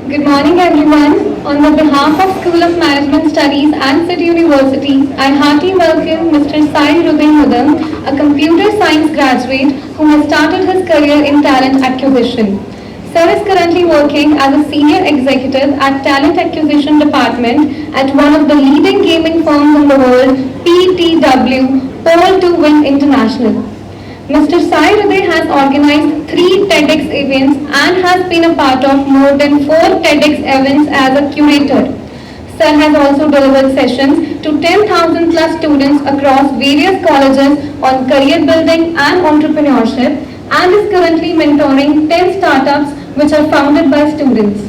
Good morning, everyone. On the behalf of School of Management Studies and City University, I heartily welcome Mr. Sai Ruday Mudam, a computer science graduate who has started his career in talent acquisition. Sir is currently working as a senior executive at Talent Acquisition Department at one of the leading gaming firms in the world, PTW, Pole to Win International. Mr. Sai Ruday has organized 3 TEDx events and has been a part of more than 4 TEDx events as a curator. Sir has also delivered sessions to 10,000 plus students across various colleges on career building and entrepreneurship and is currently mentoring 10 startups which are founded by students.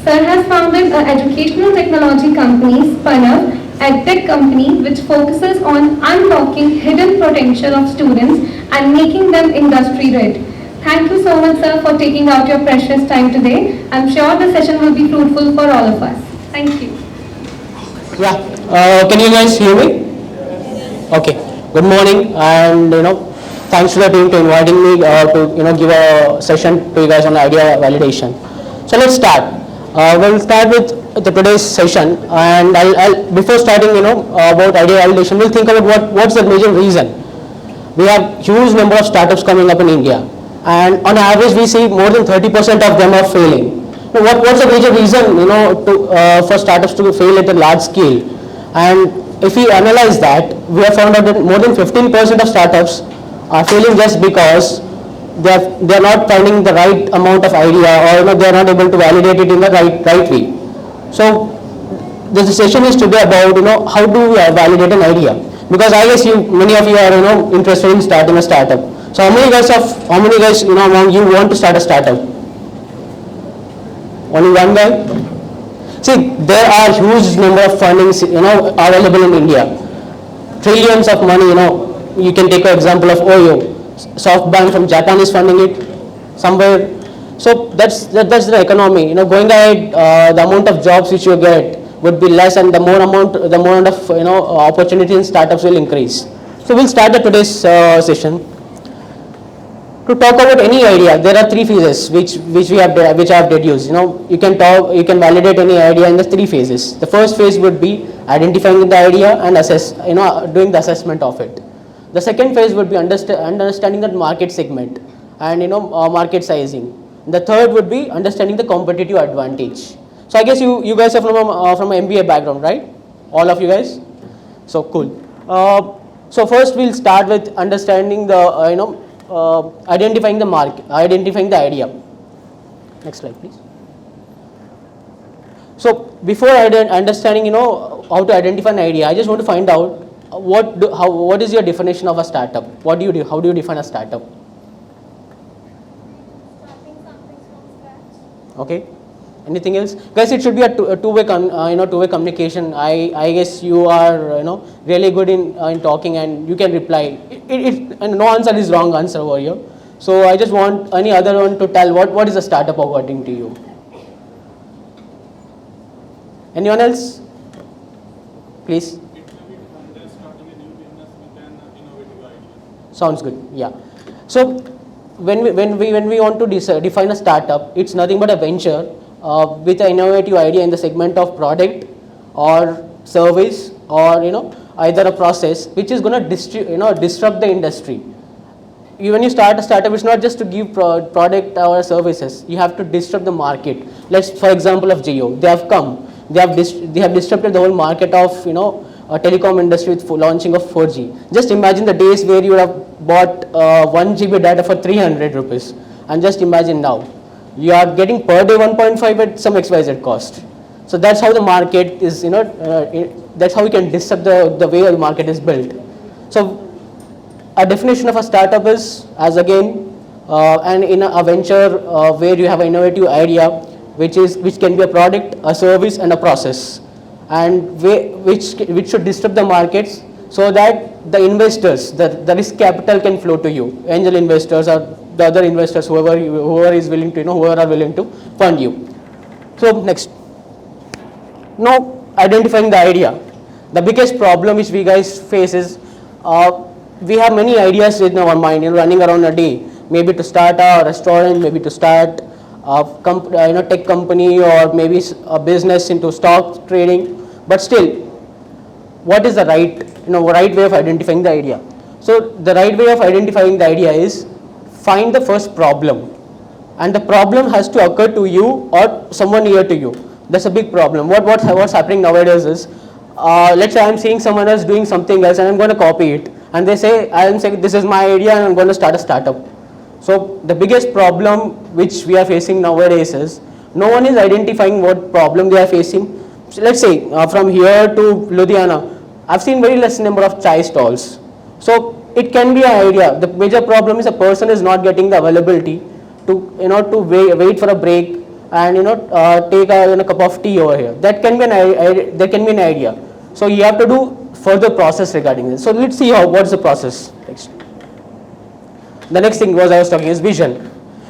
Sir has founded an educational technology company, Spunup, a tech company which focuses on unlocking hidden potential of students and making them industry ready. Thank you so much, sir, for taking out your precious time today. I'm sure the session will be fruitful for all of us. Thank you. Yeah, can you guys hear me? Okay. Good morning, and thanks to the team to inviting me to give a session to you guys on idea validation. So let's start. We'll start with the today's session, and I'll before starting about idea validation, we'll think about what's the major reason. We have huge number of startups coming up in India, and on average we see more than 30% of them are failing. Now, what's the major reason for startups to fail at a large scale? And if we analyze that, we have found out that more than 15% of startups are failing just because they are not finding the right amount of idea, or they are not able to validate it in the right way. So the session is today about how do we validate an idea, because I guess many of you are interested in starting a startup. So how many guys among you want to start a startup? Only one guy? See, there are huge number of fundings available in India. Trillions of money, you can take an example of Oyo. SoftBank from Japan is funding it somewhere. So that's the economy. Going ahead, the amount of jobs which you get would be less, and the more amount of opportunity in startups will increase. So we'll start today's session. To talk about any idea, there are 3 phases which I have deduced. You can validate any idea in the 3 phases. The first phase would be identifying the idea and doing the assessment of it. The second phase would be understanding that market segment and market sizing. The third would be understanding the competitive advantage. So I guess you guys are from an MBA background, right? All of you guys. So cool. So first we'll start with understanding the identifying the market, identifying the idea. Next slide, please. So before understanding how to identify an idea, I just want to find out what is your definition of a startup? How do you define a startup? Starting something from scratch. Okay. Anything else, guys? It should be a two-way communication. I guess you are really good in talking, and you can reply. And no answer is wrong answer over here. So I just want any other one to tell what is a startup according to you. Anyone else? Please. Sounds good. Yeah. So when we want to define a startup, it's nothing but a venture with an innovative idea in the segment of product or service, or either a process which is going to disrupt the industry. When you start a startup, it's not just to give product or services. You have to disrupt the market. For example of Jio, they have disrupted the whole market of a telecom industry with launching of 4G. Just imagine the days where you would have bought 1 GB data for 300 rupees, and just imagine now you are getting per day 1.5 at some XYZ cost. So that's how the market is, that's how we can disrupt the way the market is built. So a definition of a startup is as again and in a venture where you have an innovative idea which can be a product, a service and a process, and which should disrupt the markets so that the investors, the risk capital can flow to you, angel investors or the other investors, whoever is willing to, whoever are willing to fund you. So next, now identifying the idea. The biggest problem which we guys face is we have many ideas in our mind, running around a day. Maybe to start a restaurant, maybe to start tech company or maybe a business into stock trading, but still, what is the right way of identifying the idea? So the right way of identifying the idea is find the first problem, and the problem has to occur to you or someone near to you. That's a big problem. What's happening nowadays is, let's say I'm seeing someone else doing something else and I'm going to copy it, and they say, I'm saying this is my idea and I'm going to start a startup. So the biggest problem which we are facing nowadays is no one is identifying what problem they are facing. So let's say from here to Ludhiana, I've seen very less number of chai stalls. So it can be an idea. The major problem is a person is not getting the availability to wait for a break and take a cup of tea over here. That can be an idea. So you have to do further process regarding this. So let's see what's the process next. The next thing I was talking is vision.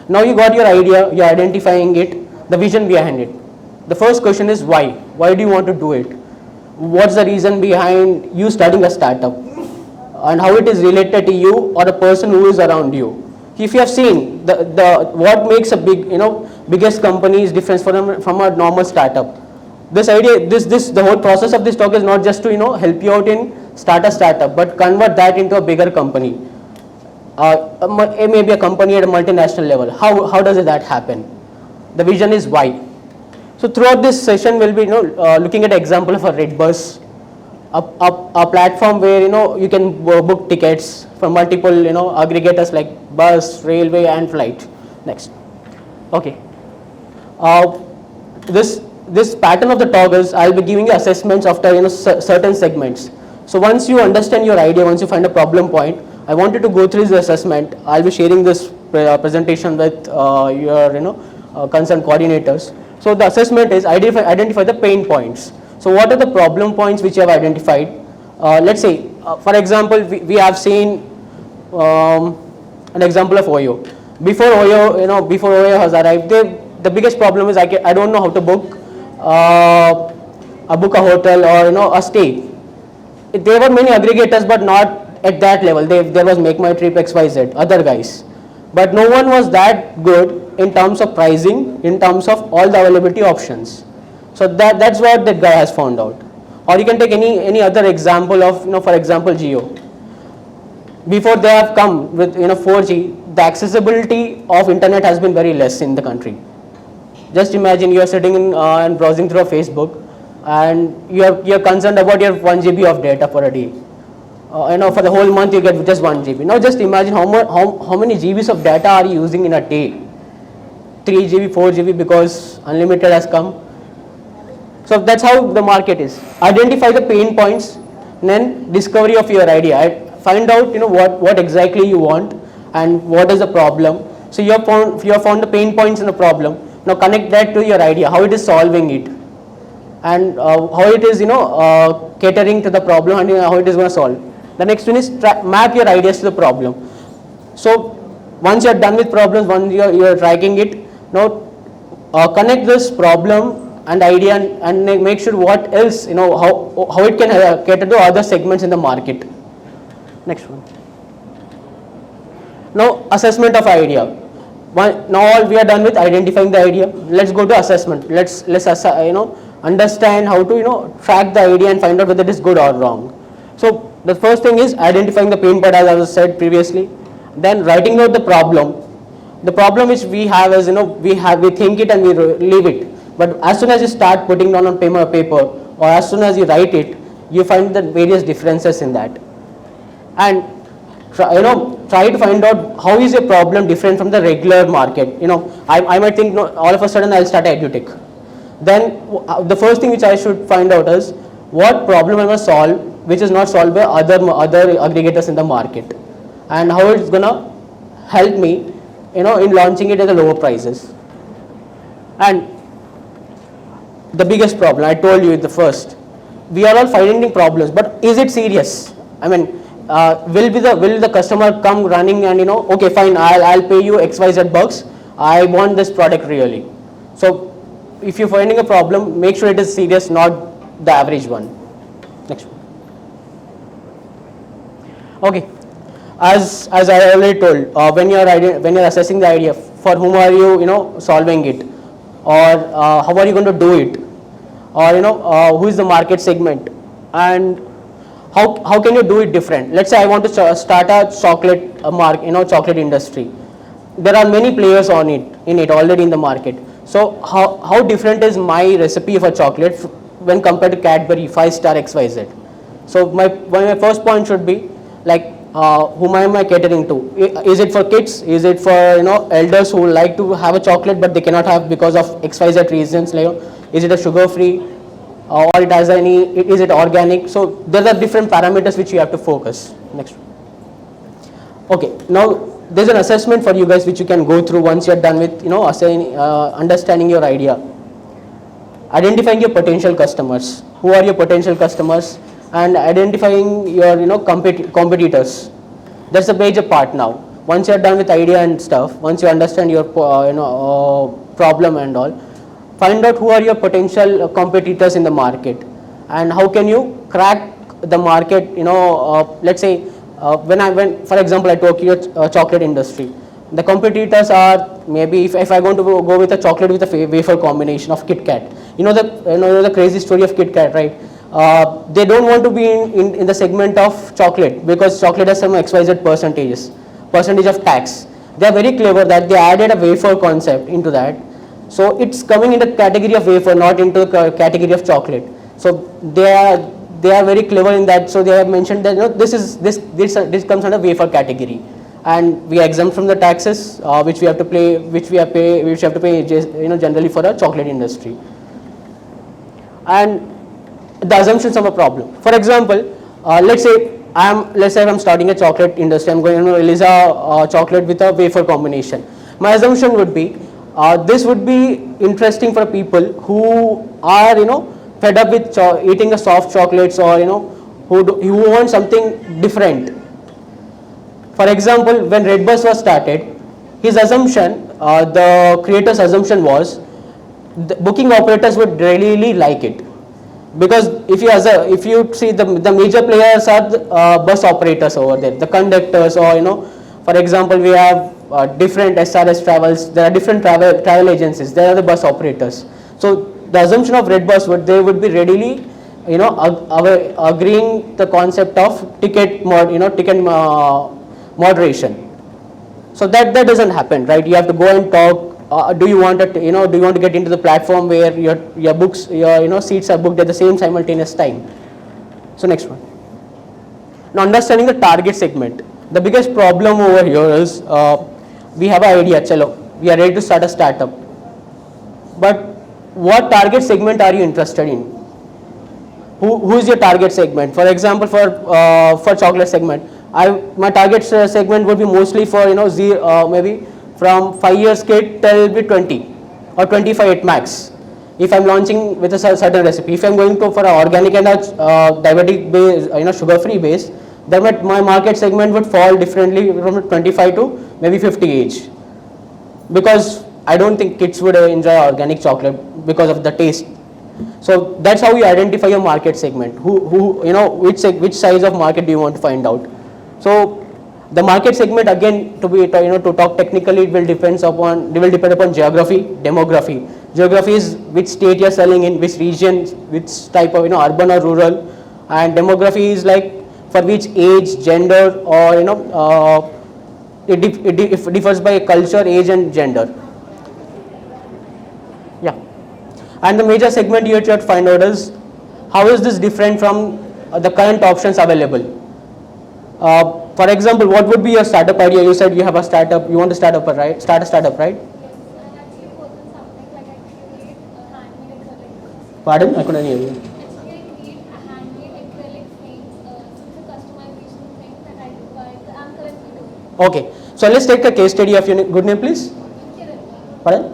Now you got your idea, you're identifying it, the vision behind it. The first question is why? Why do you want to do it? What's the reason behind you starting a startup? And how it is related to you or the person who is around you. If you have seen the what makes a biggest company is different from a normal startup. This idea, the whole process of this talk is not just to help you out in start a startup, but convert that into a bigger company. Maybe a company at a multinational level. How does that happen? The vision is why. So throughout this session, we'll be looking at an example of a Redbus, a platform where you can book tickets from multiple aggregators like bus, railway, and flight. Next. Okay. This pattern of the talk is I'll be giving you assessments after certain segments. So once you understand your idea, once you find a problem point, I want you to go through this assessment. I'll be sharing this presentation with your concerned coordinators. So the assessment is identify the pain points. So what are the problem points which you have identified? Let's say, for example, we have seen an example of Oyo. Before Oyo has arrived, the biggest problem is I don't know how to book a hotel or a stay. There were many aggregators, but not at that level. There was Make My Trip, XYZ, other guys. But no one was that good in terms of pricing, in terms of all the availability options. So that's what that guy has found out. Or you can take any other example of, for example, Jio. Before they have come with 4G, the accessibility of internet has been very less in the country. Just imagine you are sitting and browsing through a Facebook, and you're concerned about your 1 GB of data for a day. For the whole month you get just 1 GB. Now just imagine how many GBs of data are you using in a day? 3 GB, 4 GB, because unlimited has come. So that's how the market is. Identify the pain points, then discovery of your idea. Find out what exactly you want and what is the problem. So you have found the pain points in the problem. Now connect that to your idea, how it is solving it, and how it is catering to the problem, and how it is going to solve. The next one is map your ideas to the problem. So once you are done with problems, once you are tracking it, now connect this problem and idea and make sure what else, how it can cater to other segments in the market. Next one. Now assessment of idea. Now we are done with identifying the idea. Let's go to assessment. Let's understand how to track the idea and find out whether it is good or wrong. So the first thing is identifying the pain point, as I said previously. Then writing out the problem. The problem which we have is we think it and we leave it. But as soon as you start putting down on paper, or as soon as you write it, you find the various differences in that. And try to find out how is your problem different from the regular market. I might think all of a sudden I'll start EduTech. Then the first thing which I should find out is what problem I must solve which is not solved by other aggregators in the market, and how it's gonna help me in launching it at the lower prices. And the biggest problem, I told you the first, we are all finding problems, but is it serious? I mean, will the customer come running and okay fine, I'll pay you XYZ bucks, I want this product really. So if you're finding a problem, make sure it is serious, not the average one. Next one. Okay, as I already told, when you're assessing the idea, for whom are you, solving it, or how are you going to do it, or who is the market segment, and how can you do it different. Let's say I want to start a chocolate industry. There are many players in it already in the market. So how different is my recipe for chocolate when compared to Cadbury 5-star XYZ? So my first point should be like, whom am I catering to? Is it for kids? Is it for elders who like to have a chocolate but they cannot have because of XYZ reasons? Like, is it a sugar free, or it has is it organic? So there are different parameters which you have to focus. Next. Okay, now there's an assessment for you guys which you can go through once you're done with understanding your idea. Identifying your potential customers. Who are your potential customers? And identifying your competitors. That's a major part now. Once you're done with idea and stuff, once you understand your problem and all, find out who are your potential competitors in the market, and how can you crack the market. Let's say when for example I talk you chocolate industry, the competitors are maybe if I want to go with a chocolate with a wafer combination of Kit Kat. The crazy story of Kit Kat, right? They don't want to be in the segment of chocolate because chocolate has some XYZ percentage of tax. They are very clever that they added a wafer concept into that. So it's coming in the category of wafer, not into the category of chocolate. So they are very clever in that. So they have mentioned that this comes under wafer category, and we are exempt from the taxes which we have to pay generally for a chocolate industry. And the assumptions of a problem. For example, let's say I'm starting a chocolate industry. I'm going to release a chocolate with a wafer combination. My assumption would be this would be interesting for people who are fed up with eating the soft chocolates, or who want something different. For example, when Redbus was started, his assumption, the creator's assumption was the booking operators would really like it. Because if you see the major players are the bus operators over there, the conductors, or for example we have different SRS travels, there are different travel agencies, there are the bus operators. So the assumption of Redbus they would be readily agreeing the concept of ticket moderation. So that doesn't happen, right? You have to go and talk. Do you want to get into the platform where your books, your seats are booked at the same simultaneous time? So next one. Now understanding the target segment. The biggest problem over here is we have an idea, chalo, we are ready to start a startup. But what target segment are you interested in? Who is your target segment? For example, for chocolate segment, my target segment would be mostly for maybe from 5 years kid till be 20 or 25 at max. If I'm launching with a certain recipe, if I'm going for an organic and a diabetic base, sugar free base, then my market segment would fall differently from 25 to maybe 50 age, because I don't think kids would enjoy organic chocolate because of the taste. So that's how you identify your market segment. Which size of market do you want to find out? So the market segment, again, to talk technically, it will depend upon geography, demography. Geography is which state you are selling in, which region, which type of urban or rural, and demography is like for which age, gender, or it differs by culture, age, and gender. Yeah, and the major segment you have to find out is how is this different from the current options available. For example, what would be your startup idea? You said you have a startup, you want to start a startup, right? Pardon? I couldn't hear you. Okay, so let's take a case study of your good name, please. Pardon?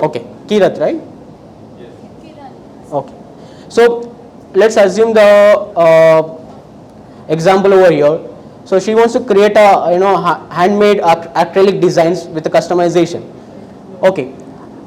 Okay, Kirat, right? Okay, so let's assume the example over here. So she wants to create a handmade acrylic designs with the customization. Okay,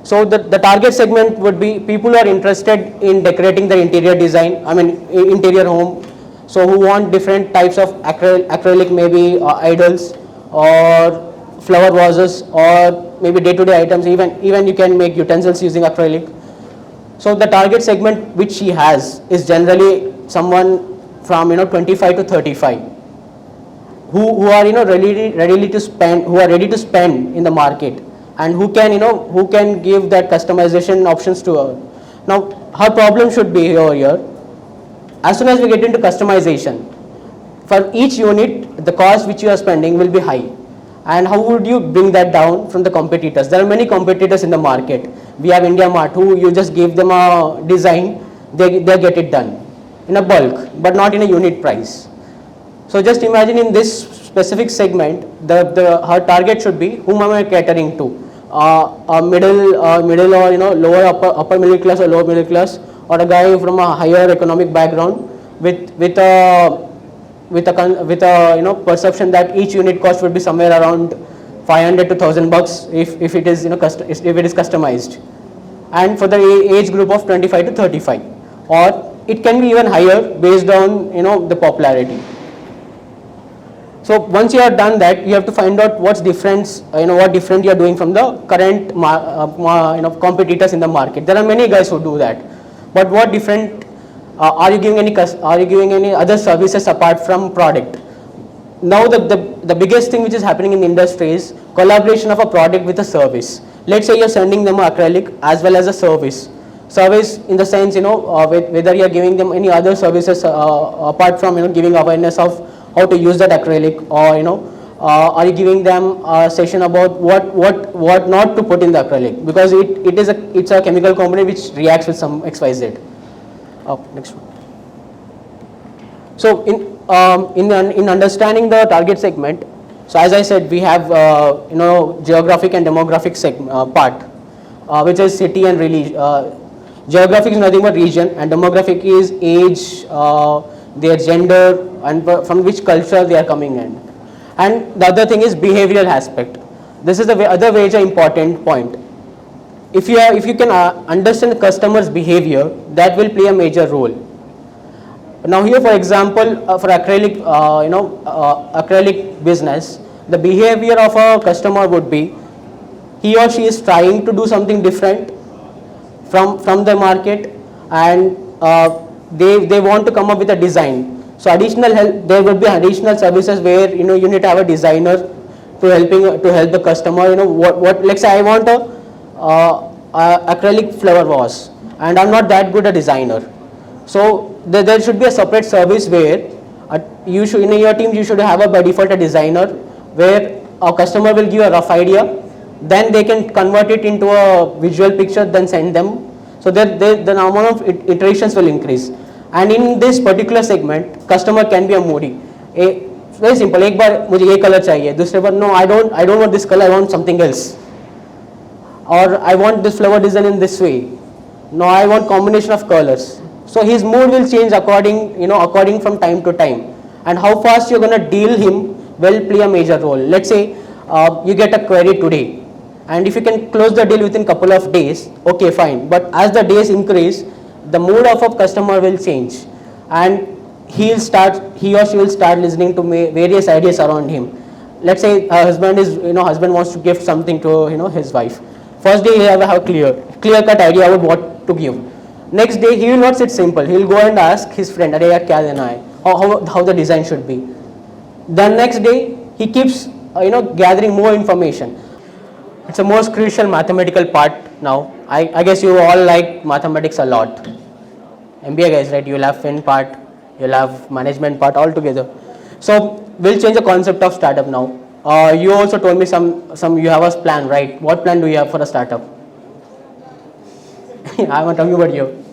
so the target segment would be people who are interested in decorating their interior design, interior home. So who want different types of acrylic, maybe idols, or flower vases or maybe day-to-day items, even you can make utensils using acrylic. So the target segment which she has is generally someone from 25 to 35 who are ready to spend, who are ready to spend in the market, and who can give that customization options to her. Now her problem should be here, as soon as we get into customization, for each unit the cost which you are spending will be high, and how would you bring that down from the competitors? There are many competitors in the market. We have India Mart, who you just give them a design, they get it done in a bulk but not in a unit price. So just imagine in this specific segment, her target should be, whom am I catering to? A middle or lower upper middle class or lower middle class, or a guy from a higher economic background with a perception that each unit cost would be somewhere around 500 to 1000 bucks if it is if it is customized, and for the age group of 25 to 35, or it can be even higher based on the popularity. So once you have done that, you have to find out what's difference, what different you are doing from the current competitors in the market. There are many guys who do that, but what different are you giving any other services apart from product? Now the biggest thing which is happening in the industry is collaboration of a product with a service. Let's say you're sending them acrylic as well as a service in the sense whether you're giving them any other services apart from giving awareness of how to use that acrylic, or are you giving them a session about what not to put in the acrylic, because it's a chemical component which reacts with some XYZ. Next one. So in understanding the target segment, so as I said, we have geographic and demographic part, which is city and religion. Geographic is nothing but region, and demographic is age, their gender, and from which culture they are coming in. And the other thing is behavioral aspect. This is the other major important point. If you can understand the customer's behavior, that will play a major role. Now here, for example, for acrylic acrylic business, the behavior of a customer would be, he or she is trying to do something different from the market, and they want to come up with a design. So additional help, there will be additional services where you need to have a designer to help the customer. Let's say I want a acrylic flower vase, and I'm not that good a designer. So there should be a separate service where you should, in your team, you should have by default a designer, where a customer will give a rough idea, then they can convert it into a visual picture, then send them. So that the number of iterations will increase. And in this particular segment, customer can be a moody. Very simple. एक बार मुझे ये color चाहिए, दूसरे बार no, I don't want this color, I want something else. Or I want this flower design in this way. No, I want combination of colors. So his mood will change according from time to time. And how fast you're gonna deal him will play a major role. Let's say you get a query today, and if you can close the deal within couple of days, okay, fine. But as the days increase, the mood of a customer will change, and he or she will start listening to various ideas around him. Let's say husband wants to gift something to his wife. First day he will have a clear cut idea about what to give. Next day he will not sit simple. He will go and ask his friend, "Arey yaar, kya dena hai?" How the design should be. Then next day he keeps gathering more information. It's the most crucial mathematical part now. I guess you all like mathematics a lot. MBA guys, right? You'll have fin part, you'll have management part all together. So we'll change the concept of startup now. You also told me some you have a plan, right? What plan do you have for a startup? I'm talking about you.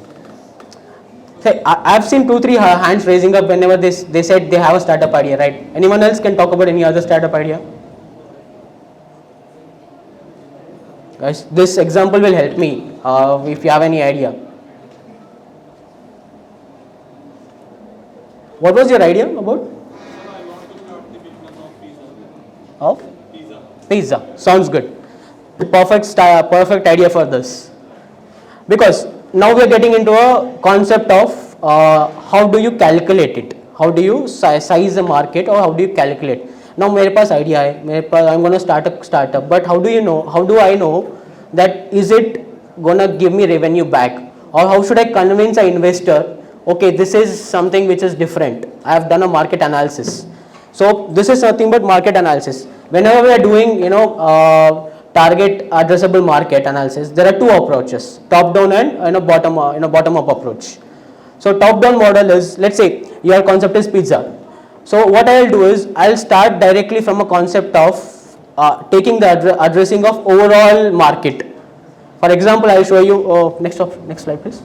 Say, I've seen 2-3 hands raising up whenever they said they have a startup idea, right? Anyone else can talk about any other startup idea? Guys, this example will help me if you have any idea. What was your idea about? Of? Pizza. Sounds good. Perfect idea for this. Because now we are getting into a concept of how do you calculate it? How do you size the market, or how do you calculate? now मेरे पास idea है, मेरे पास I'm gonna start a startup, but how do I know that is it gonna give me revenue back, or how should I convince an investor, okay, this is something which is different. I have done a market analysis. So this is nothing but market analysis. Whenever we are doing target addressable market analysis, there are two approaches, top down and bottom up approach. So top down model is, let's say your concept is pizza. So what I'll do is I'll start directly from a concept of taking the addressing of overall market. For example, I'll show you next slide please.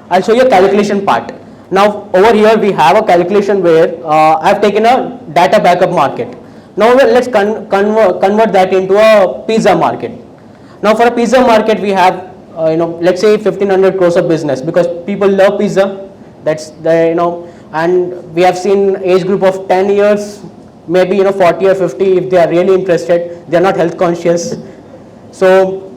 I'll show you a calculation part. Now over here we have a calculation where I've taken a data backup market. Now let's convert that into a pizza market. Now for a pizza market we have let's say 1500 crores of business, because people love pizza. That's the and we have seen age group of 10 years, maybe 40 or 50, if they are really interested, they are not health conscious. So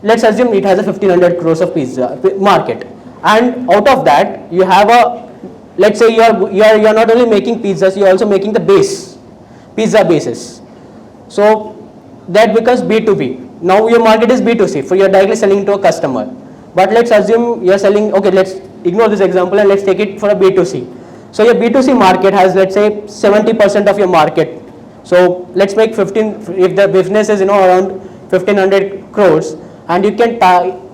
let's assume it has a 1500 crores of pizza market, and out of that you have a, let's say you are not only making pizzas, you are also making the pizza bases. So that becomes B2B. Now your market is B2C, for you are directly selling to a customer. But let's assume you are selling, okay, let's ignore this example and let's take it for a B2C. So your B2C market has, let's say, 70% of your market. So let's make 15, if the business is around 1500 crores, and you can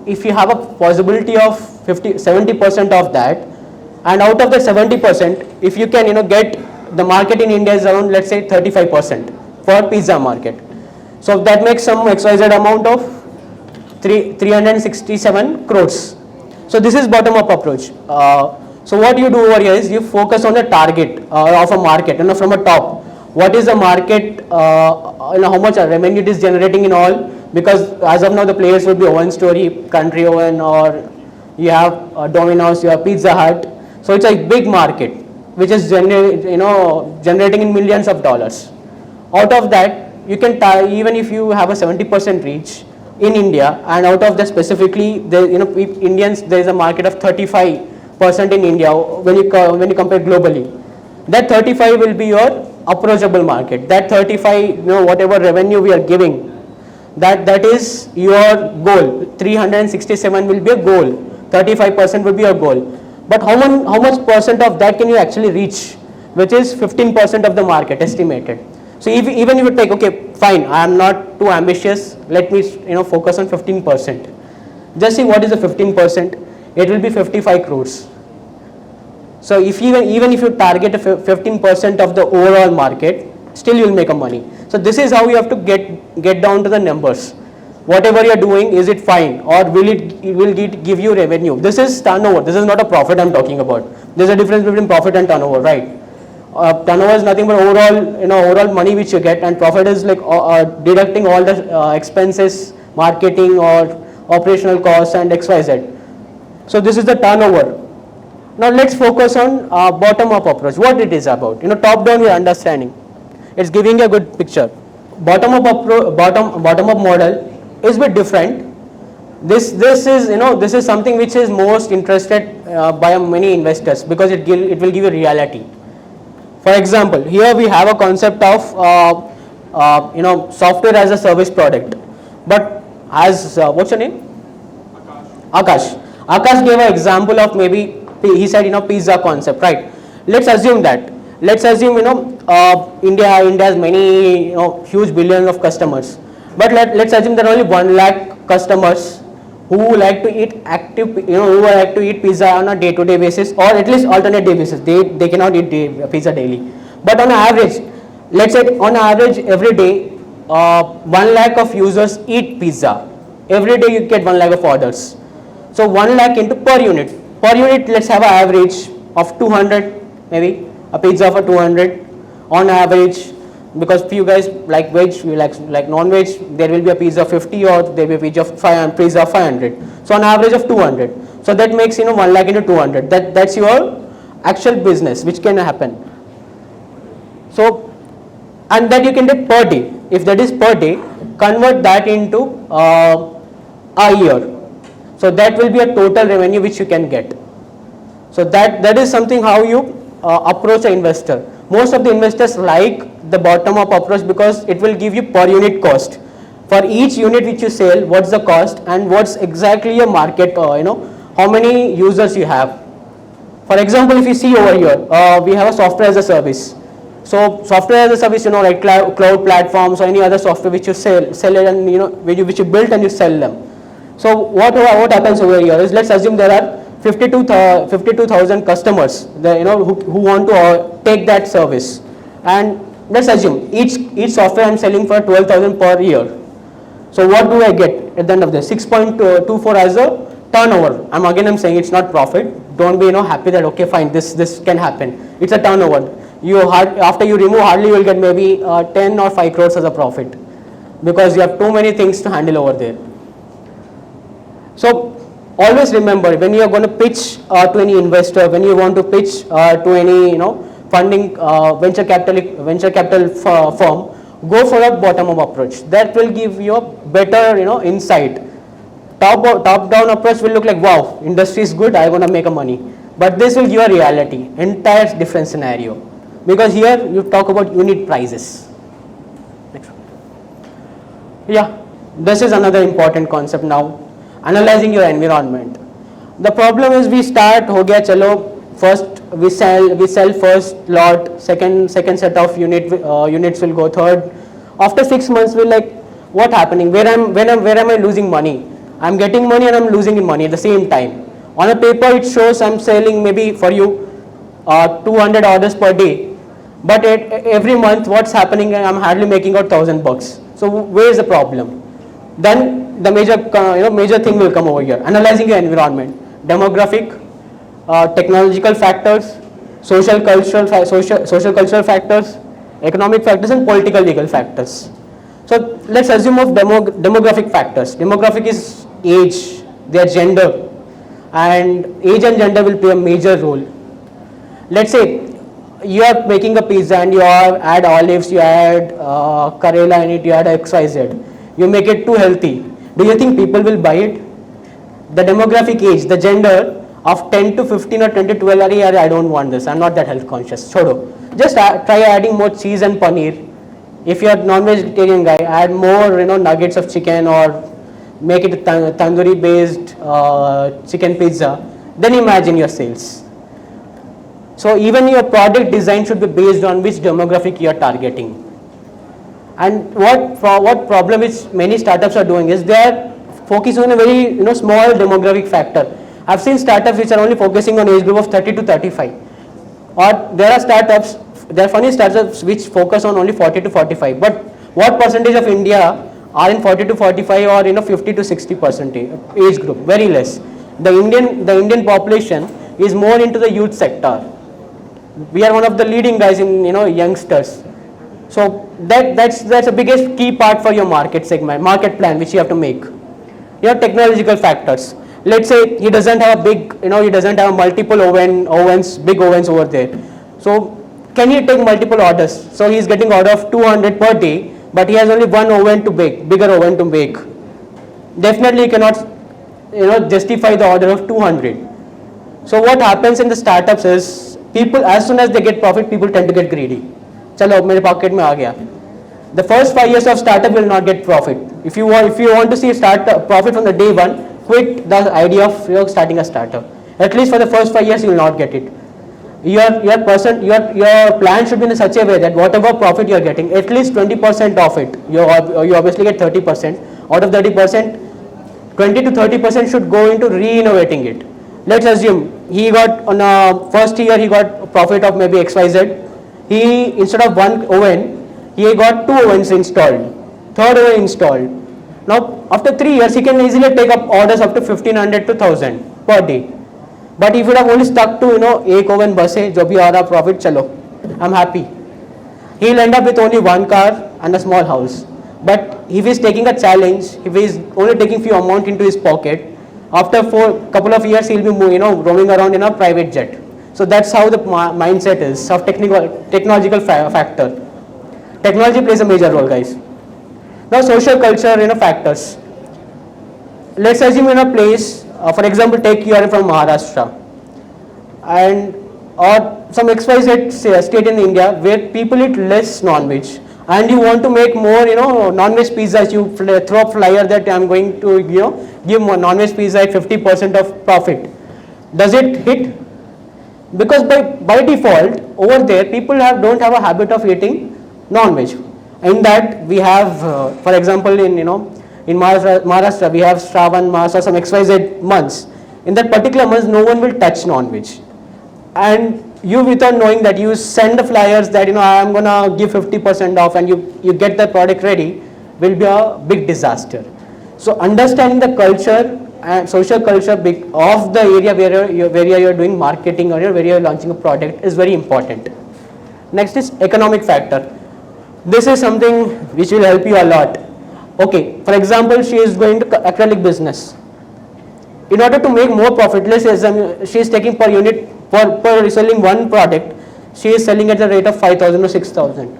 if you have a possibility of 70% of that, and out of the 70%, if you can get the market in India is around, let's say, 35% for pizza market. So that makes some XYZ amount of 367 crores. So this is bottom up approach. So what you do over here is you focus on the target of a market, from a top. What is the market, how much revenue it is generating in all, because as of now the players would be Owen Story, Country Owen, or you have Domino's, you have Pizza Hut. So it's a big market which is generating in millions of dollars. Out of that, you can even if you have a 70% reach in India, and out of that specifically, Indians, there is a market of 35% in India when you compare globally. That 35 will be your approachable market. That 35, whatever revenue we are giving, that is your goal. 367 will be a goal. 35% will be a goal. But how much percent of that can you actually reach, which is 15% of the market estimated. So even if you take, okay, fine, I am not too ambitious, let me focus on 15%. Just see what is the 15%, it will be 55 crores. So if even if you target 15% of the overall market, still you will make a money. So this is how you have to get down to the numbers. Whatever you are doing, is it fine, or will it give you revenue? This is turnover, this is not a profit I am talking about. There is a difference between profit and turnover, right? Turnover is nothing but overall money which you get, and profit is like deducting all the expenses, marketing or operational costs and XYZ. So this is the turnover. Now let's focus on bottom up approach. What it is about? Top down we are understanding. It's giving a good picture. Bottom up model is a bit different. This is something which is most interested by many investors, because it will give you reality. For example, here we have a concept of software as a service product, but as what's your name? Akash. Akash gave an example of, maybe he said pizza concept, right? Let's assume India has many huge billions of customers, but let's assume there are only 1 lakh customers who like to eat pizza on a day-to-day basis, or at least alternate day basis. They cannot eat pizza daily. But on average, let's say on average every day, 1 lakh of users eat pizza. Every day you get 1 lakh of orders. So 1 lakh into per unit. Per unit, let's have an average of 200, maybe a pizza for 200 on average. Because few guys like veg, we like non-veg, there will be a pizza 50, or there will be a pizza 500. So on average of 200. So that makes 1 lakh into 200. That's your actual business which can happen. So, and that you can do per day. If that is per day, convert that into a year. So that will be a total revenue which you can get. So that is something how you approach an investor. most of the investors like the bottom up approach because it will give you per unit cost. For each unit which you sell, what's the cost and what's exactly your market, how many users you have. For example, if you see over here, we have a software as a service. So software as a service, like cloud platforms or any other software which you sell it, and which you build and you sell them. So what happens over here is, let's assume there are 52,000 customers, who want to take that service, and let's assume each software I'm selling for 12,000 per year. So what do I get at the end of this? 6.24 as a turnover. I'm saying it's not profit. Don't be happy that okay fine this can happen. It's a turnover. After you remove, hardly you will get maybe 10 or 5 crores as a profit, because you have too many things to handle over there. So always remember, when you are going to pitch to any investor, when you want to pitch to any funding venture capital firm, go for a bottom up approach. That will give you a better insight. Top down approach will look like, wow, industry is good, I want to make a money. But this will give a reality, entire different scenario. Because here you talk about unit prices. Next one. Yeah, this is another important concept now. Analyzing your environment. The problem is, we start, ho gaya chalo, first we sell first lot, second set of units will go, third. After 6 months, we're like, what happening? Where am I losing money? I'm getting money and I'm losing money at the same time. On a paper, it shows I'm selling maybe for you 200 orders per day, but every month, what's happening? I'm hardly making out $1,000. So where is the problem? Then the major thing will come over here. Analyzing your environment, demographic, technological factors, social cultural factors, economic factors, and political legal factors. So let's assume of demographic factors. Demographic is age, their gender, and age and gender will play a major role. Let's say you are making a pizza and you add olives, you add Karela in it, you add XYZ. You make it too healthy. Do you think people will buy it? The demographic age, the gender of 10 to 15 or 20 to 12, I don't want this, I'm not that health conscious. Chodo. Just try adding more cheese and paneer. If you are non-vegetarian guy, add more nuggets of chicken, or make it a tandoori based chicken pizza. Then imagine your sales. So even your product design should be based on which demographic you are targeting. And what problem which many startups are doing is, they are focusing on a very small demographic factor. I've seen startups which are only focusing on age group of 30 to 35, or there are funny startups which focus on only 40 to 45. But what percentage of India are in 40 to 45 or 50 to 60% age group? Very less. The Indian population is more into the youth sector. We are one of the leading guys in youngsters. So that's the biggest key part for your market segment, market plan which you have to make. Your technological factors. Let's say he doesn't have multiple big ovens over there. So can he take multiple orders? So he is getting order of 200 per day, but he has only one oven to bake, bigger oven to bake. Definitely he cannot justify the order of 200. So what happens in the startups is, people, as soon as they get profit, people tend to get greedy. Chalo, mere pocket mein aa gaya. The first 5 years of startup will not get profit. If you want to see profit from the day one, quit the idea of starting a startup. At least for the first 5 years, you will not get it. Your plan should be in such a way that whatever profit you are getting, at least 20% of it, you obviously get 30%. Out of 30%, 20 to 30% should go into re-innovating it. Let's assume he got on a first year, he got profit of maybe XYZ. He, instead of one oven, he got 2 ovens installed, third oven installed. Now after 3 years, he can easily take up orders up to 1500 to 1000 per day. But if you have only stuck to ek oven bus hai, jo bhi aa raha profit, chalo, I'm happy. He'll end up with only one car and a small house. But if he's taking a challenge, if he's only taking few amount into his pocket, after couple of years he'll be roaming around in a private jet. So that's how the mindset is of technological factor. Technology plays a major role, guys. Now social culture factors. Let's assume in a place, for example, take you are from Maharashtra, and or some XYZ state in India where people eat less non-veg, and you want to make more, non-veg pizzas, you throw a flyer that I'm going to, give more non-veg pizza at 50% of profit. Does it hit? Because by default, over there, people don't have a habit of eating non-veg. In that, we have, for example, in Maharashtra, we have Shravan Mas or some XYZ months. In that particular month, no one will touch non-veg. And you, without knowing that, you send the flyers that, I am gonna give 50% off, and you get the product ready, will be a big disaster. So understanding the culture and social culture of the area where you're doing marketing or where you're launching a product is very important. Next is economic factor. This is something which will help you a lot. Okay, for example, she is going to acrylic business. In order to make more profit, let's say she is taking per unit, per reselling one product, she is selling at the rate of 5,000 or 6,000.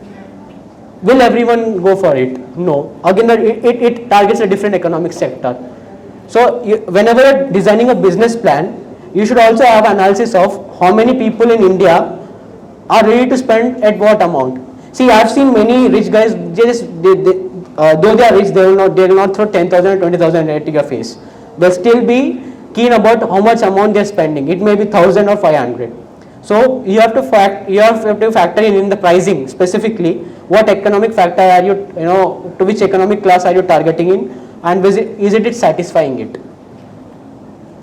Will everyone go for it? No. Again, it targets a different economic sector. So whenever you're designing a business plan, you should also have analysis of how many people in India are ready to spend at what amount. See, I've seen many rich guys, though they are rich, they will not throw 10,000 or 20,000 at your face. They'll still be keen about how much amount they're spending. It may be 1,000 or 500. So you have to factor in the pricing specifically. What economic factor are you, to which economic class are you targeting in, and is it satisfying it?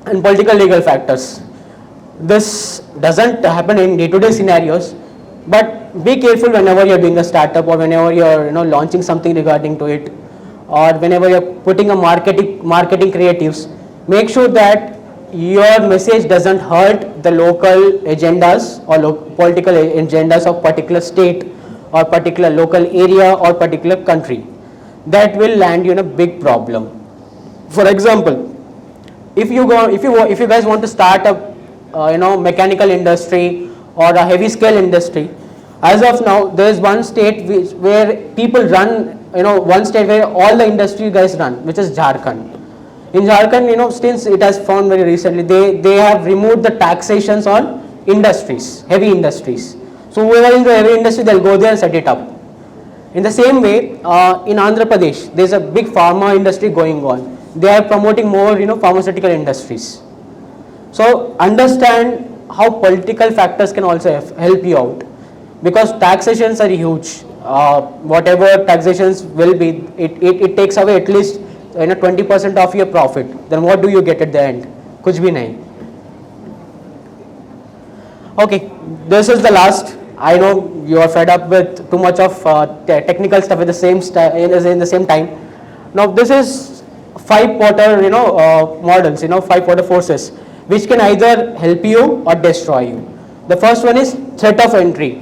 And political legal factors. This doesn't happen in day-to-day scenarios, but be careful whenever you're doing a startup or whenever you're launching something regarding to it, or whenever you're putting a marketing creatives. Make sure that your message doesn't hurt the local agendas or political agendas of particular state or particular local area or particular country. That will land you in a big problem. For example, if you guys want to start a mechanical industry or a heavy scale industry, as of now there is one state where people run, one state where all the industry guys run, which is Jharkhand. In Jharkhand, since it has found very recently, they have removed the taxations on industries, heavy industries. So whoever is the heavy industry, they'll go there and set it up. In the same way, in Andhra Pradesh, there's a big pharma industry going on. They are promoting more, pharmaceutical industries. So understand how political factors can also help you out, because taxations are huge. Whatever taxations will be, it takes away at least 20% of your profit. Then what do you get at the end? Kuch bhi nahi. Okay, this is the last. I know you are fed up with too much of technical stuff at the same in the same time. Now this is 5 Porter models, 5 Porter forces, which can either help you or destroy you. The first one is threat of entry.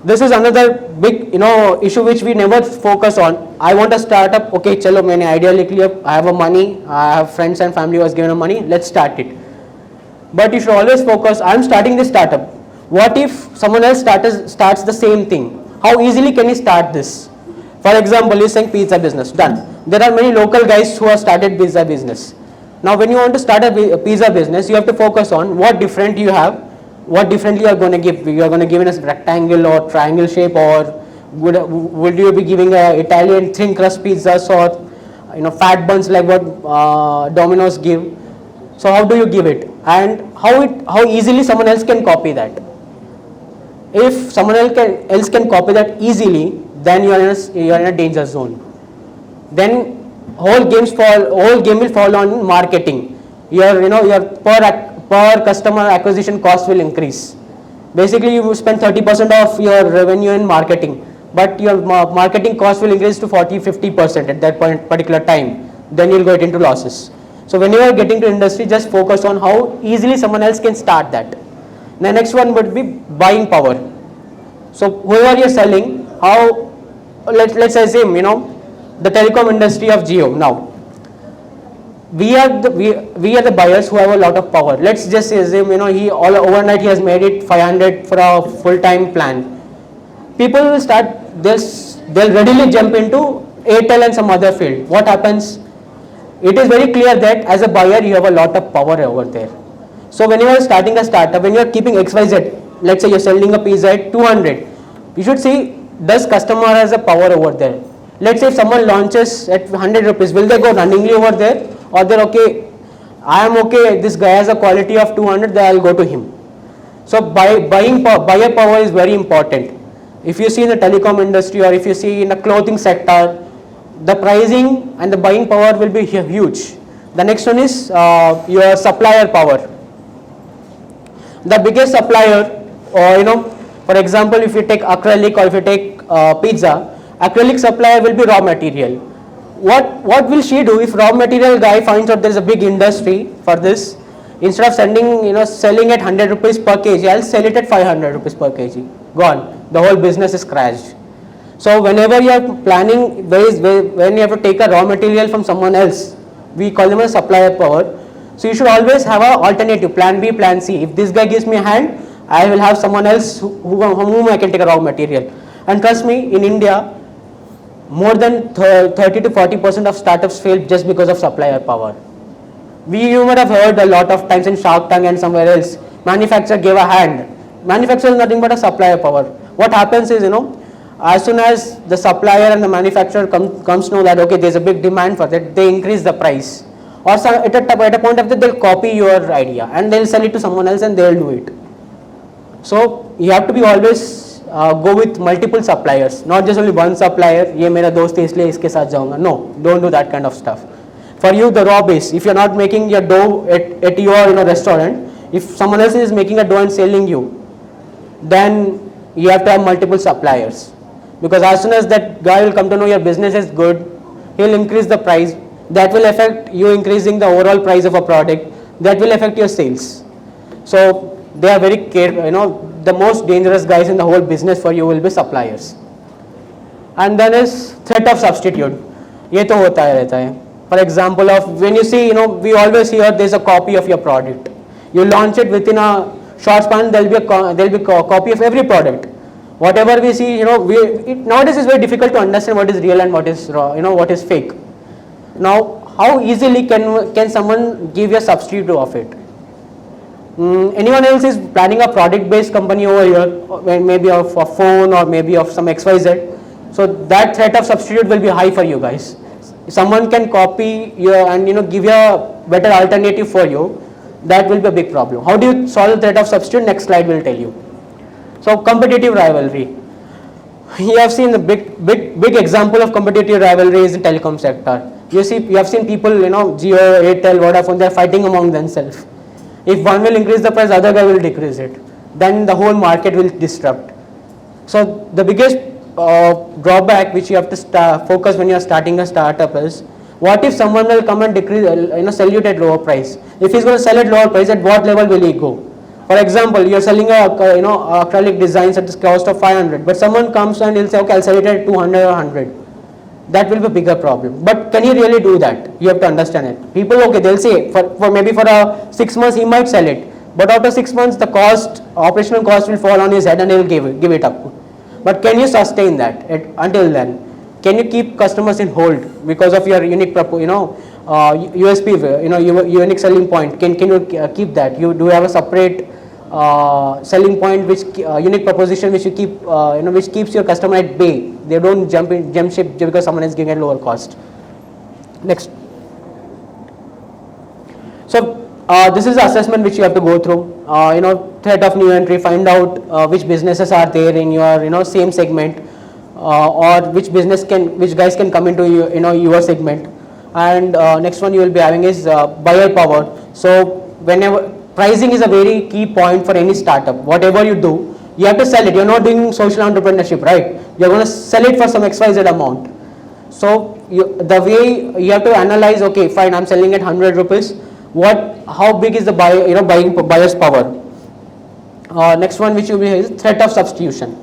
This is another big issue which we never focus on. I want a startup. Okay, chalo, maine idea likh liya. I have a money. I have friends and family who has given me money. Let's start it. But you should always focus. I am starting this startup. What if someone else starts the same thing? How easily can he start this? For example, you're saying pizza business. Done. There are many local guys who have started pizza business. Now, when you want to start a pizza business, you have to focus on what different you have. What differently you are going to give? You are going to give in a rectangle or triangle shape, or would you be giving a Italian thin crust pizzas or fat buns like what Domino's give? So how do you give it, and how easily someone else can copy that? If someone else can copy that easily, then you are in a danger zone. Then whole game will fall on marketing. Your per customer acquisition cost will increase. Basically, you spend 30% of your revenue in marketing, but your marketing cost will increase to 40-50% at that particular time. Then you'll get into losses. So when you are getting to industry, just focus on how easily someone else can start that. The next one would be buying power. So whoever you're selling, let's assume the telecom industry of Jio now. We are the buyers who have a lot of power. Let's just assume overnight he has made it 500 for a full-time plan. People will start this. They'll readily jump into Airtel and some other field. What happens? It is very clear that as a buyer you have a lot of power over there. So whenever you're starting a startup, when you're keeping XYZ, let's say you're selling a pizza at 200, you should see, does customer has a power over there? Let's say if someone launches at 100 rupees, will they go runningly over there, or they're okay, I am okay, this guy has a quality of 200, then I'll go to him. So buyer power is very important. If you see in the telecom industry, or if you see in the clothing sector, the pricing and the buying power will be huge. The next one is your supplier power. The biggest supplier, or for example, if you take acrylic, or if you take pizza, acrylic supplier will be raw material. What will she do if raw material guy finds out there is a big industry for this? Instead of selling at 100 rupees per kg, I'll sell it at 500 rupees per kg. Gone. The whole business is crashed. So whenever you are planning, when you have to take a raw material from someone else, we call them a supplier power. So you should always have an alternative, plan B, plan C. If this guy gives me a hand, I will have someone else whom I can take a raw material. And trust me, in India, more than 30 to 40% of startups fail just because of supplier power. You might have heard a lot of times in Shark Tank and somewhere else, manufacturer gave a hand. Manufacturer is nothing but a supplier power. What happens is, as soon as the supplier and the manufacturer comes to know that, okay, there's a big demand for that, they increase the price. Or at a point of that, they'll copy your idea and they'll sell it to someone else and they'll do it. So you have to be always go with multiple suppliers, not just only one supplier. Ye mera dost hai isliye iske saath jaunga. No, don't do that kind of stuff. For you, the raw base, if you're not making your dough at your restaurant, if someone else is making a dough and selling you, then you have to have multiple suppliers. Because as soon as that guy will come to know your business is good, he'll increase the price. That will affect you increasing the overall price of a product. That will affect your sales. So they are very careful. The most dangerous guys in the whole business for you will be suppliers. And then is threat of substitute. ये तो होता है रहता है. For example, when you see, we always hear there's a copy of your product. You launch it within a short span, there'll be a copy of every product. Whatever we see, nowadays it's very difficult to understand what is real and what is raw, what is fake. Now, how easily can someone give you a substitute of it? Anyone else is planning a product-based company over here, maybe of a phone or maybe of some XYZ. So that threat of substitute will be high for you guys. If someone can copy you and give you a better alternative for you, that will be a big problem. How do you solve the threat of substitute? Next slide will tell you. So competitive rivalry. You have seen the big example of competitive rivalry is in telecom sector. You have seen people, Jio, Airtel, Vodafone, they are fighting among themselves. If one will increase the price, the other guy will decrease it. Then the whole market will disrupt. So the biggest drawback which you have to focus when you are starting a startup is, what if someone will come and decrease, sell you at lower price? If he's going to sell at lower price, at what level will he go? For example, you're selling acrylic designs at the cost of 500, but someone comes and he'll say, okay, I'll sell it at 200 or 100. That will be a bigger problem. But can he really do that? You have to understand it. People, okay, they'll say for maybe for 6 months he might sell it, but after 6 months the operational cost will fall on his head and he'll give it up. But can you sustain that until then? Can you keep customers in hold because of your unique USP, unique selling point? Can you keep that? Do you have a separate selling point, unique proposition which you keep, which keeps your customer at bay? They don't jump ship just because someone is giving at lower cost. Next. So this is the assessment which you have to go through. Threat of new entry. Find out which businesses are there in your same segment, or which guys can come into your segment. And next one you will be having is buyer power. So whenever pricing is a very key point for any startup. Whatever you do, you have to sell it. You're not doing social entrepreneurship, right? You're going to sell it for some XYZ amount. So the way you have to analyze, okay, fine, I'm selling at 100 rupees. How big is the buyer's power? Next one which will be is threat of substitution.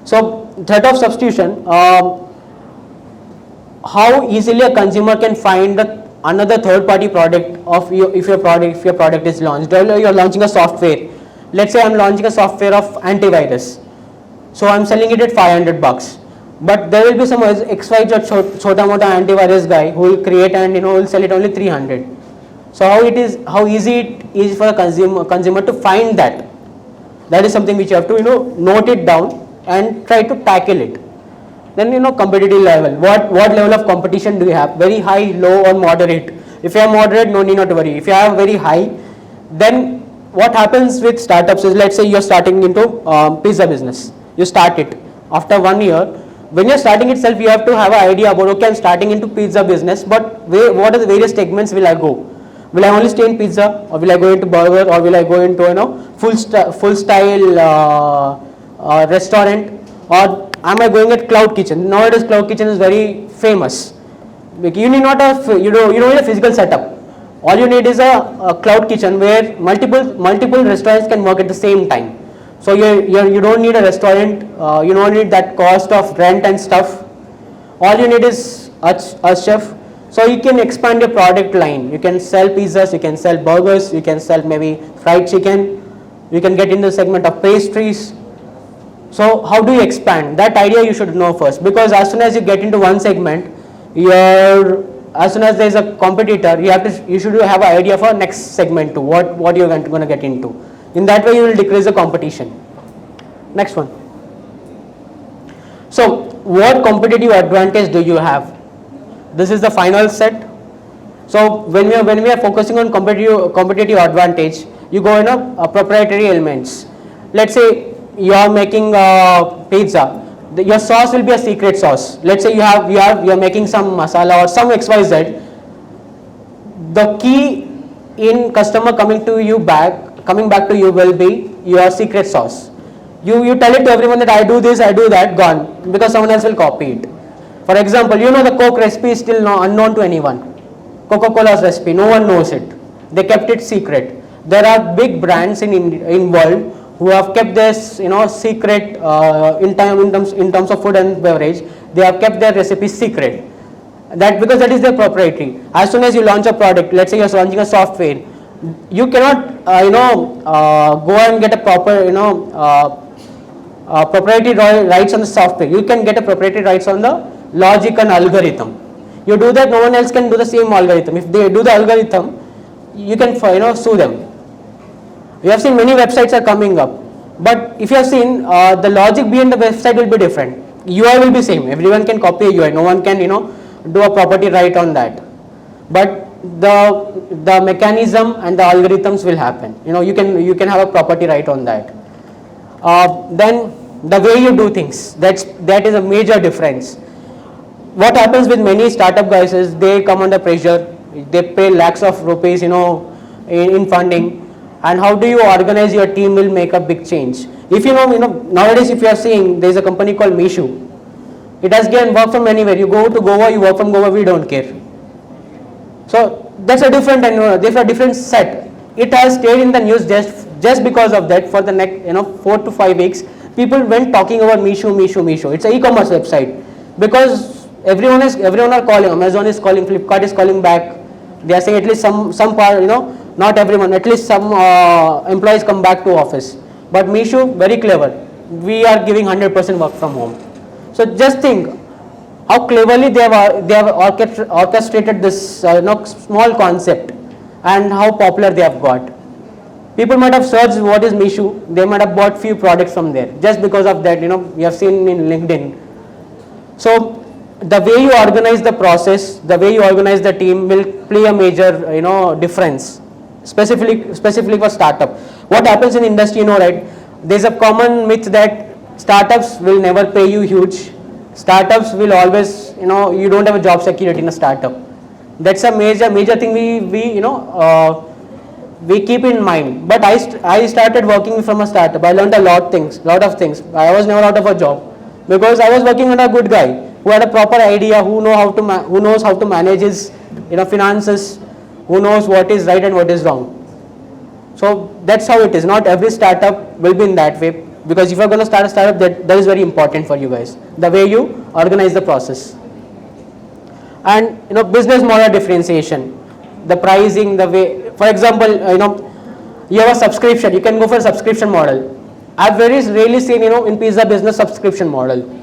So threat of substitution, how easily a consumer can find another third-party product of if your product is launched. You're launching a software. Let's say I'm launching a software of antivirus. So I'm selling it at 500 bucks. But there will be some XYZ chota mota antivirus guy who will create and will sell it only 300. So how easy it is for a consumer to find that. That is something which you have to note it down and try to tackle it. Then competitive level. What level of competition do you have? Very high, low, or moderate? If you are moderate, no need not to worry. If you have very high, then what happens with startups is, let's say you are starting into pizza business. You start it. After 1 year, when you are starting itself, you have to have an idea about, okay, I'm starting into pizza business, but what are the various segments will I go? Will I only stay in pizza, or will I go into burger, or will I go into full style restaurant, or am I going at cloud kitchen? Nowadays cloud kitchen is very famous. You need not you don't need a physical setup. All you need is a cloud kitchen where multiple restaurants can work at the same time. So you don't need a restaurant, you don't need that cost of rent and stuff. All you need is a chef. So you can expand your product line. You can sell pizzas, you can sell burgers, you can sell maybe fried chicken, you can get into the segment of pastries. So how do you expand? That idea you should know first, because as soon as you get into one segment, as soon as there is a competitor, you should have an idea for next segment too, what you're going to get into. In that way you will decrease the competition. Next one. So what competitive advantage do you have? This is the final set. So when we are focusing on competitive advantage, you go in a proprietary elements. Let's say you are making pizza. Your sauce will be a secret sauce. Let's say you are making some masala or some XYZ. The key in customer coming back to you will be your secret sauce. You tell it to everyone that I do this, I do that, gone, because someone else will copy it. For example, the Coke recipe is still unknown to anyone. Coca-Cola's recipe, no one knows it. They kept it secret. There are big brands in world who have kept this secret in terms of food and beverage. They have kept their recipes secret. Because that is their proprietary. As soon as you launch a product, let's say you're launching a software, you cannot go and get a proper proprietary rights on the software. You can get a proprietary rights on the logic and algorithm. You do that, no one else can do the same algorithm. If they do the algorithm, you can sue them. You have seen many websites are coming up, but if you have seen the logic behind the website will be different. UI will be same. Everyone can copy a UI. No one can do a property right on that. But the mechanism and the algorithms will happen. You can have a property right on that. Then the way you do things, that is a major difference. What happens with many startup guys is they come under pressure. They pay lakhs of rupees in funding. And how do you organize your team will make a big change. If nowadays if you are seeing, there is a company called Meesho. It has given work from anywhere. You go to Goa, you work from Goa, we don't care. So that's a different set. It has stayed in the news just because of that. For the next 4 to 5 weeks, people went talking about Meesho. It's an e-commerce website, because everyone are calling. Amazon is calling, Flipkart is calling back. They are saying at least some part, not everyone, at least some employees come back to office. But Meesho, very clever. We are giving 100% work from home. So just think how cleverly they have orchestrated this small concept, and how popular they have got. People might have searched what is Meesho. They might have bought few products from there just because of that. We have seen in LinkedIn. So the way you organize the process, the way you organize the team will play a major difference, specifically for startup. What happens in industry, right? There's a common myth that startups will never pay you huge. Startups will always, you don't have a job security in a startup. That's a major thing we keep in mind. But I started working from a startup. I learned a lot of things. I was never out of a job because I was working with a good guy who had a proper idea, who knows how to manage his finances, who knows what is right and what is wrong. So that's how it is. Not every startup will be in that way, because if you're going to start a startup, that is very important for you guys, the way you organize the process. And business model differentiation, the pricing, the way, for example, you have a subscription, you can go for a subscription model. I've very rarely seen in pizza business subscription model.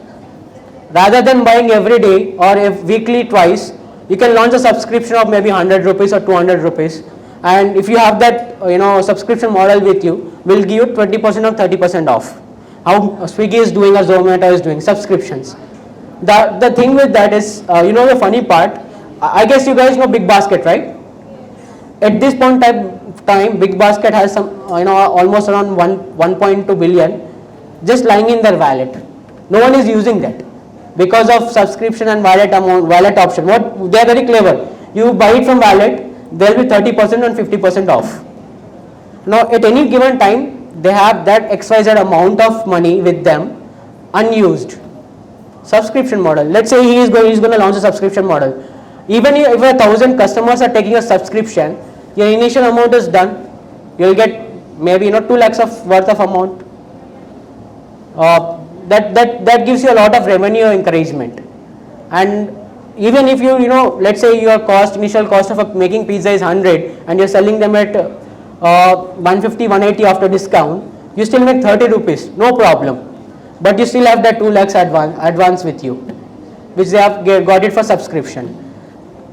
Rather than buying every day or weekly twice, you can launch a subscription of maybe 100 rupees or 200 rupees. and if you have that subscription model with you, we'll give you 20% or 30% off. How Swiggy is doing or Zomato is doing subscriptions. The thing with that is, the funny part, I guess you guys know Big Basket, right? At this point of time, Big Basket has some, almost around 1.2 billion just lying in their wallet. No one is using that because of subscription and wallet option. What they are very clever. You buy it from wallet, there will be 30% and 50% off. Now, at any given time, they have that XYZ amount of money with them unused. Subscription model. Let's say he is going to launch a subscription model. Even if 1,000 customers are taking a subscription, your initial amount is done. You will get maybe 2 lakhs of worth of amount. That gives you a lot of revenue encouragement. And even if let's say your initial cost of making pizza is 100 and you're selling them at 150, 180 after discount, you still make 30 rupees, no problem. But you still have that 2 lakhs advance with you, which they have got it for subscription.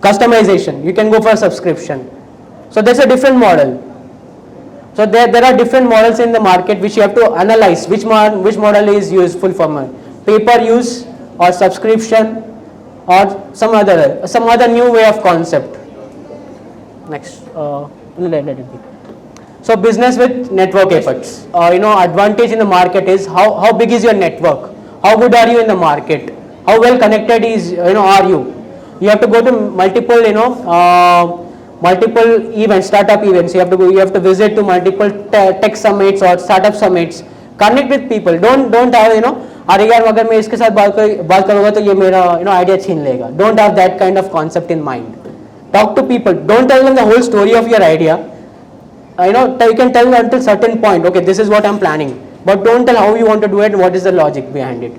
Customization, you can go for a subscription. So that's a different model. So there are different models in the market which you have to analyze which model is useful for me. Pay-per use or subscription or some other new way of concept. Next, let it be. So business with network effects. Advantage in the market is how big is your network? How good are you in the market? How well connected are you? You have to go to multiple events, startup events. You have to visit to multiple tech summits or startup summits. Connect with people. Don't have अरे यार अगर मैं इसके साथ बात करूँगा तो ये मेरा idea छीन लेगा. Don't have that kind of concept in mind. Talk to people. Don't tell them the whole story of your idea. You can tell them until certain point. Okay, this is what I'm planning, but don't tell how you want to do it and what is the logic behind it.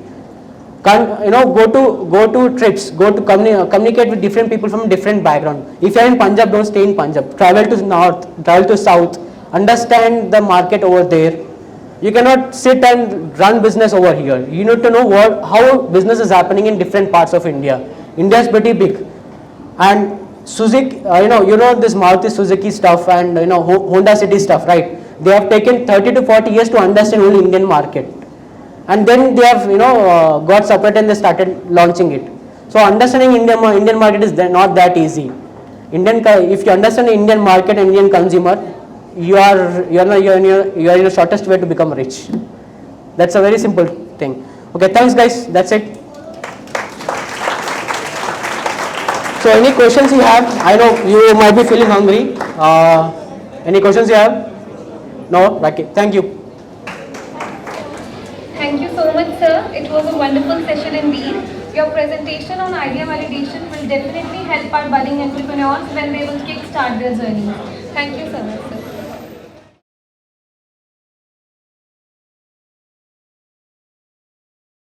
Go to trips, go to communicate with different people from different background. If you are in Punjab, don't stay in Punjab. Travel to north, travel to south, understand the market over there. You cannot sit and run business over here. You need to know how business is happening in different parts of India. India is pretty big, and Suzuki, this Maruti Suzuki stuff and Honda City stuff, right? They have taken 30 to 40 years to understand only Indian market. And then they have got separate and they started launching it. So understanding Indian market is not that easy. If you understand the Indian market and Indian consumer, you are in the shortest way to become rich. That's a very simple thing. Okay, thanks guys. That's it. So any questions you have? I know you might be feeling hungry. Any questions you have? No? Okay. Thank you. Thank you so much, sir. It was a wonderful session indeed. Your presentation on idea validation will definitely help our budding entrepreneurs when they will kickstart their journey. Thank you so much, sir.